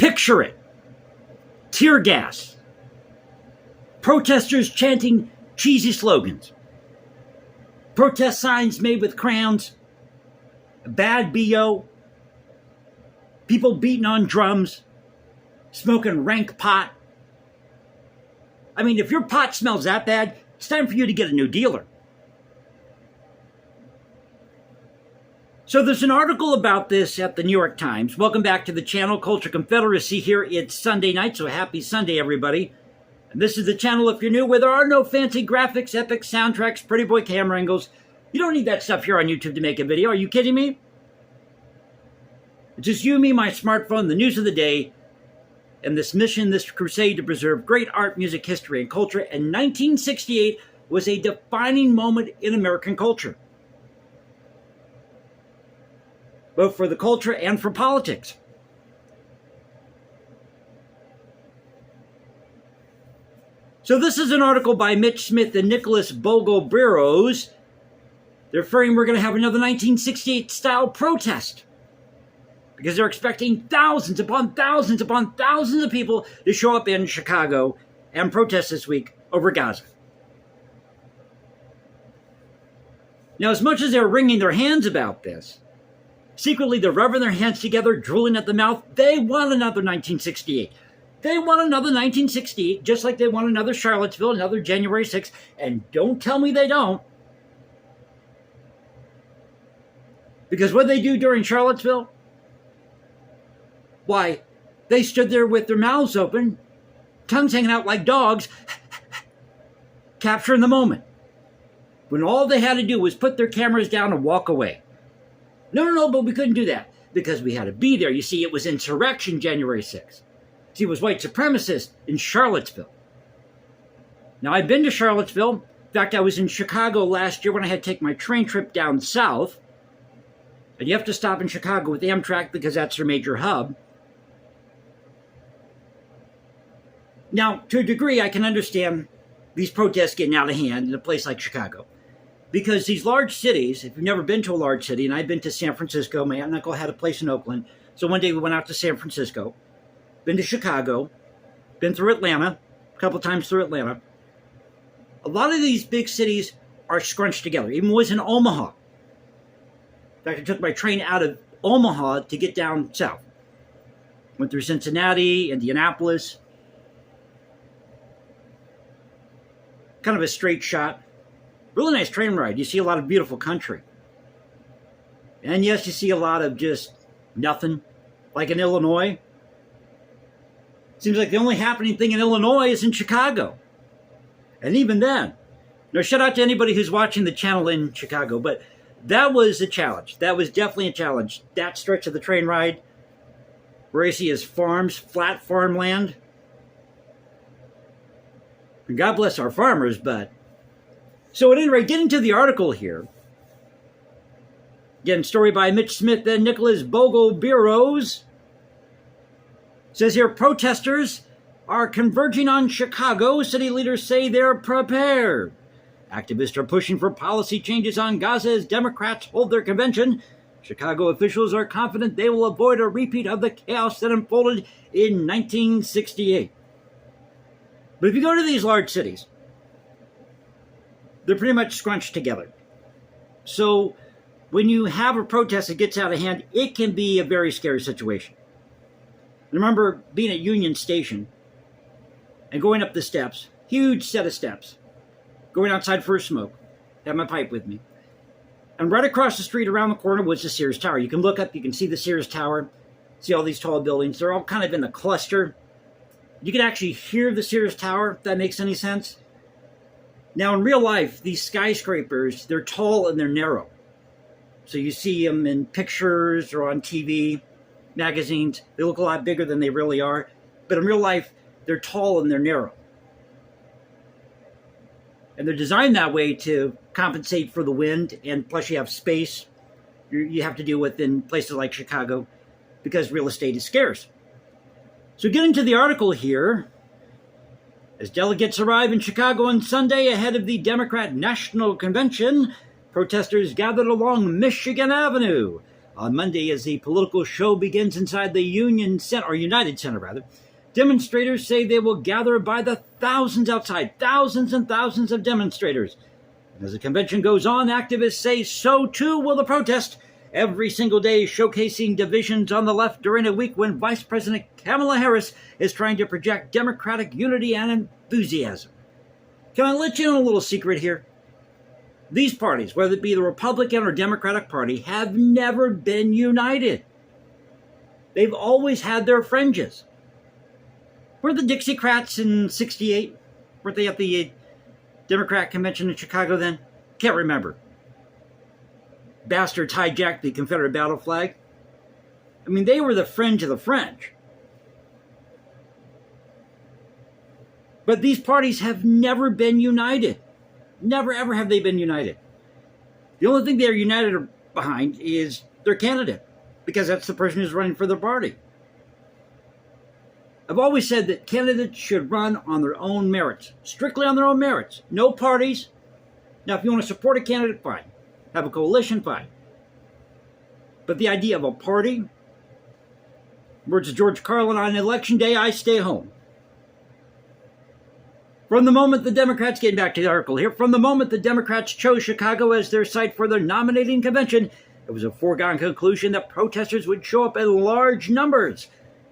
Picture it. Tear gas. Protesters chanting cheesy slogans. Protest signs made with crayons. Bad BO. People beating on drums. Smoking rank pot. I mean, if your pot smells that bad, it's time for you to get a new dealer. So there's an article about this at the New York Times. Welcome back to the channel, Culture Confederacy here. It's Sunday night, so happy Sunday, everybody. And this is the channel, if you're new, where there are no fancy graphics, epic soundtracks, pretty boy camera angles. You don't need that stuff here on YouTube to make a video. Are you kidding me? It's just you, me, my smartphone, the news of the day, and this mission, this crusade to preserve great art, music, history, and culture. And 1968 was a defining moment in American culture, both for the culture and for politics. So this is an article by Mitch Smith and Nicholas Bogle-Burrows. They're fearing we're going to have another 1968-style protest, because they're expecting thousands upon thousands upon thousands of people to show up in Chicago and protest this week over Gaza. Now, as much as they're wringing their hands about this, secretly they're rubbing their hands together, drooling at the mouth. They want another 1968. They want another 1968, just like they want another Charlottesville, another January 6th. And don't tell me they don't. Because what they do during Charlottesville? Why, they stood there with their mouths open, tongues hanging out like dogs, capturing the moment, when all they had to do was put their cameras down and walk away. No, but we couldn't do that, because we had to be there. You see, it was insurrection January 6th. See, it was white supremacists in Charlottesville. Now, I've been to Charlottesville. In fact, I was in Chicago last year when I had to take my train trip down south. And you have to stop in Chicago with Amtrak because that's their major hub. Now, to a degree, I can understand these protests getting out of hand in a place like Chicago. Because these large cities, if you've never been to a large city, and I've been to San Francisco, my aunt and uncle had a place in Oakland. So one day we went out to San Francisco, been to Chicago, been through Atlanta, a couple times through Atlanta. A lot of these big cities are scrunched together. Even was in Omaha. In fact, I took my train out of Omaha to get down south. Went through Cincinnati, Indianapolis. Kind of a straight shot. Really nice train ride. You see a lot of beautiful country. And yes, you see a lot of just nothing. Like in Illinois. Seems like the only happening thing in Illinois is in Chicago. And even then. Now, shout out to anybody who's watching the channel in Chicago. But that was a challenge. That was definitely a challenge. That stretch of the train ride, where you see is farms, flat farmland. And God bless our farmers, but... So at any rate, getting to the article here. Again, story by Mitch Smith and Nicholas Bogle-Burrows. Says here, protesters are converging on Chicago. City leaders say they're prepared. Activists are pushing for policy changes on Gaza as Democrats hold their convention. Chicago officials are confident they will avoid a repeat of the chaos that unfolded in 1968. But if you go to these large cities, they're pretty much scrunched together. So when you have a protest that gets out of hand, it can be a very scary situation. I remember being at Union Station and going up the steps, huge set of steps, going outside for a smoke, had my pipe with me. And right across the street around the corner was the Sears Tower. You can look up, you can see the Sears Tower, see all these tall buildings. They're all kind of in a cluster. You can actually hear the Sears Tower, if that makes any sense. Now, in real life, these skyscrapers, they're tall and they're narrow. So you see them in pictures or on TV, magazines. They look a lot bigger than they really are. But in real life, they're tall and they're narrow. And they're designed that way to compensate for the wind, and plus you have space you have to deal with in places like Chicago because real estate is scarce. So getting to the article here, as delegates arrive in Chicago on Sunday ahead of the Democrat National Convention, protesters gathered along Michigan Avenue, On Monday, as the political show begins inside the United Center, demonstrators say they will gather by the thousands outside, thousands and thousands of demonstrators. And as the convention goes on, activists say so too will the protest, every single day showcasing divisions on the left during a week when Vice President Kamala Harris is trying to project Democratic unity and enthusiasm. Can I let you in on a little secret here? These parties, whether it be the Republican or Democratic Party, have never been united. They've always had their fringes. Were the Dixiecrats in '68? Weren't they at the Democrat convention in Chicago then? Can't remember. Bastards hijacked the Confederate battle flag. I mean, they were the fringe of the fringe. But these parties have never been united. Never, ever have they been united. The only thing they're united behind is their candidate, because that's the person who's running for their party. I've always said that candidates should run on their own merits, strictly on their own merits. No parties. Now, if you want to support a candidate, fine. Have a coalition, fine. But the idea of a party, words of George Carlin, on election day, I stay home. From the moment the Democrats, getting back to the article here, from the moment the Democrats chose Chicago as their site for their nominating convention, it was a foregone conclusion that protesters would show up in large numbers.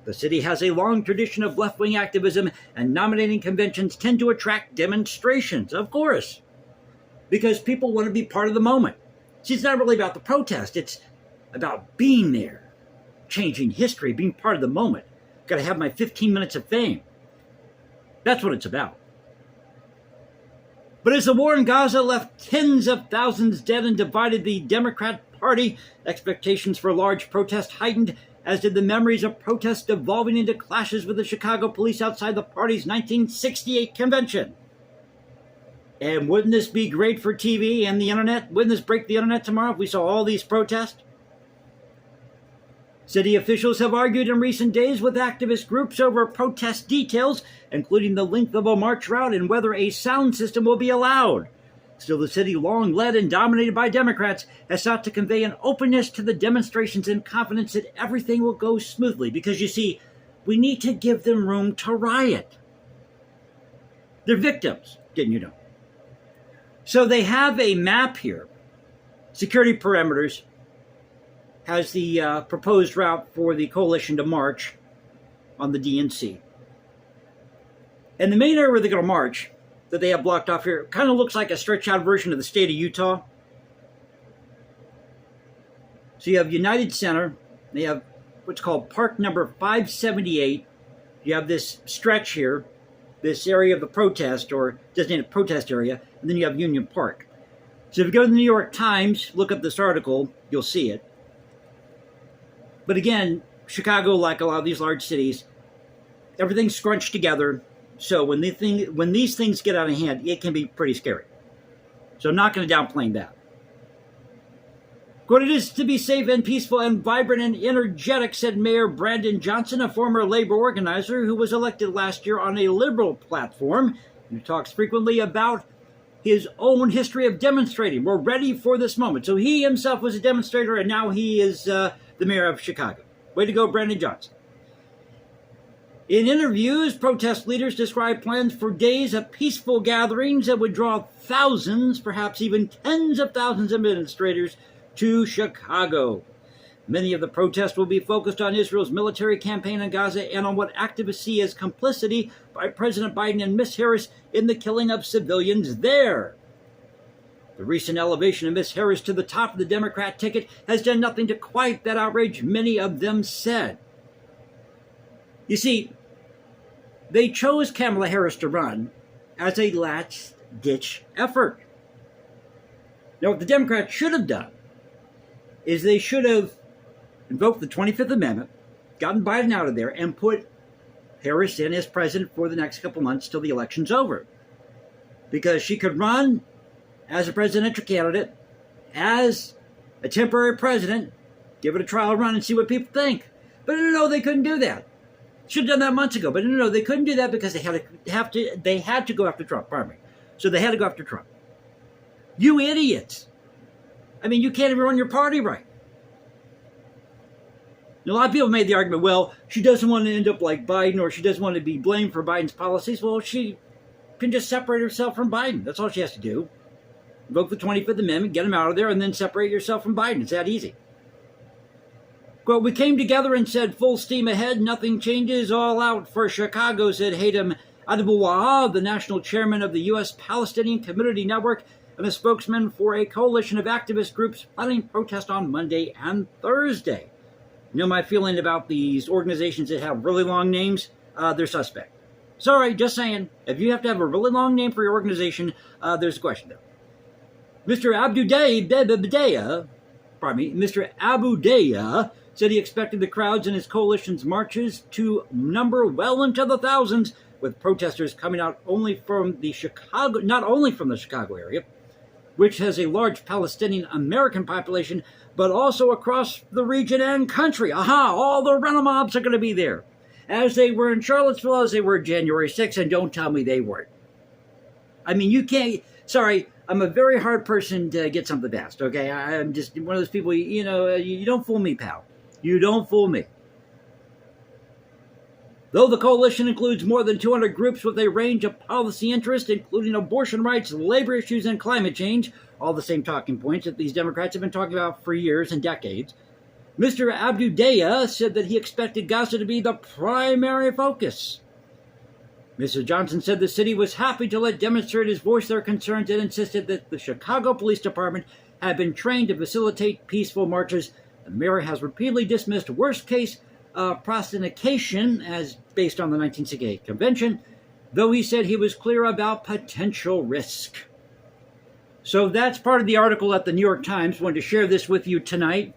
The city has a long tradition of left-wing activism, and nominating conventions tend to attract demonstrations, of course, because people want to be part of the moment. See, it's not really about the protest. It's about being there, changing history, being part of the moment. Got to have my 15 minutes of fame. That's what it's about. But as the war in Gaza left tens of thousands dead and divided the Democrat Party, expectations for large protest heightened, as did the memories of protests devolving into clashes with the Chicago police outside the party's 1968 convention. And wouldn't this be great for TV and the internet? Wouldn't this break the internet tomorrow if we saw all these protests? City officials have argued in recent days with activist groups over protest details, including the length of a march route and whether a sound system will be allowed. Still, the city, long led and dominated by Democrats, has sought to convey an openness to the demonstrations and confidence that everything will go smoothly. Because, you see, we need to give them room to riot. They're victims, didn't you know? So they have a map here. Security perimeters has the proposed route for the coalition to march on the DNC. And the main area where they're going to march, that they have blocked off here, kind of looks like a stretched-out version of the state of Utah. So you have United Center. They have what's called Park number 578. You have this stretch here, this area of the protest, or designated protest area, and then you have Union Park. So if you go to the New York Times, look up this article, you'll see it. But again, Chicago, like a lot of these large cities, everything's scrunched together. So when these things get out of hand, it can be pretty scary. So I'm not going to downplay that. Quote, "It is to be safe and peaceful and vibrant and energetic," said Mayor Brandon Johnson, a former labor organizer who was elected last year on a liberal platform, and who talks frequently about his own history of demonstrating. We're ready for this moment. So he himself was a demonstrator, and now he is the mayor of Chicago. Way to go, Brandon Johnson. In interviews, protest leaders described plans for days of peaceful gatherings that would draw thousands, perhaps even tens of thousands of demonstrators to Chicago. Many of the protests will be focused on Israel's military campaign in Gaza and on what activists see as complicity by President Biden and Ms. Harris in the killing of civilians there. The recent elevation of Ms. Harris to the top of the Democrat ticket has done nothing to quiet that outrage, many of them said. You see, they chose Kamala Harris to run as a last-ditch effort. Now, what the Democrats should have done is they should have invoked the 25th Amendment, gotten Biden out of there, and put Harris in as president for the next couple months till the election's over. Because she could run as a presidential candidate, as a temporary president, give it a trial run and see what people think. But no, they couldn't do that. Should have done that months ago, but no, they couldn't do that because they had to go after Trump, pardon me. So they had to go after Trump. You idiots. I mean, you can't even run your party right. And a lot of people made the argument, well, she doesn't want to end up like Biden, or she doesn't want to be blamed for Biden's policies. Well, she can just separate herself from Biden. That's all she has to do. Invoke the 25th Amendment, get him out of there, and then separate yourself from Biden. It's that easy. Quote, we came together and said, full steam ahead, nothing changes, all out for Chicago, said Haitham Adabulwahab, the national chairman of the U.S. Palestinian Community Network and a spokesman for a coalition of activist groups planning protest on Monday and Thursday. You know my feeling about these organizations that have really long names? They're suspect. Sorry, just saying. If you have to have a really long name for your organization, there's a question there. Mr. Abu Daya said he expected the crowds in his coalition's marches to number well into the thousands, with protesters coming out not only from the Chicago area, which has a large Palestinian American population, but also across the region and country. Aha, all the rental mobs are going to be there, as they were in Charlottesville, as they were January 6th, and don't tell me they weren't. I mean, you can't, sorry, I'm a very hard person to get something past, okay? I'm just one of those people, you don't fool me, pal. You don't fool me. Though the coalition includes more than 200 groups with a range of policy interests, including abortion rights, labor issues, and climate change, all the same talking points that these Democrats have been talking about for years and decades, Mr. Abu Daya said that he expected Gaza to be the primary focus. Mr. Johnson said the city was happy to let demonstrators voice their concerns and insisted that the Chicago Police Department had been trained to facilitate peaceful marches. The mayor has repeatedly dismissed worst-case prostitution as based on the 1968 convention, though he said he was clear about potential risk. So that's part of the article at the New York Times. I wanted to share this with you tonight.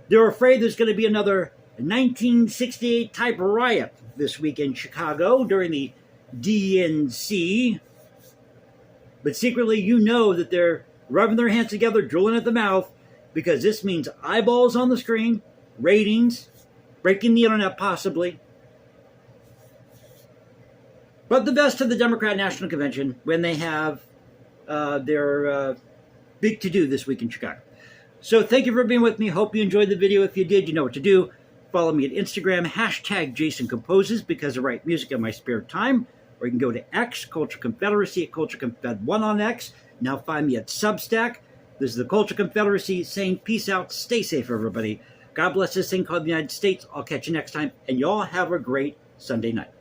They're afraid there's going to be another 1968 type riot this week in Chicago during the DNC. But secretly, you know that they're rubbing their hands together, drooling at the mouth, because this means eyeballs on the screen, ratings, breaking the internet possibly. But the best of the Democrat National Convention when they have their big to-do this week in Chicago. So thank you for being with me. Hope you enjoyed the video. If you did, you know what to do. Follow me at Instagram, #JasonComposes, because I write music in my spare time. Or you can go to X, Culture Confederacy, at Culture Confed1 on X. Now find me at Substack. This is the Culture Confederacy saying peace out. Stay safe, everybody. God bless this thing called the United States. I'll catch you next time. And y'all have a great Sunday night.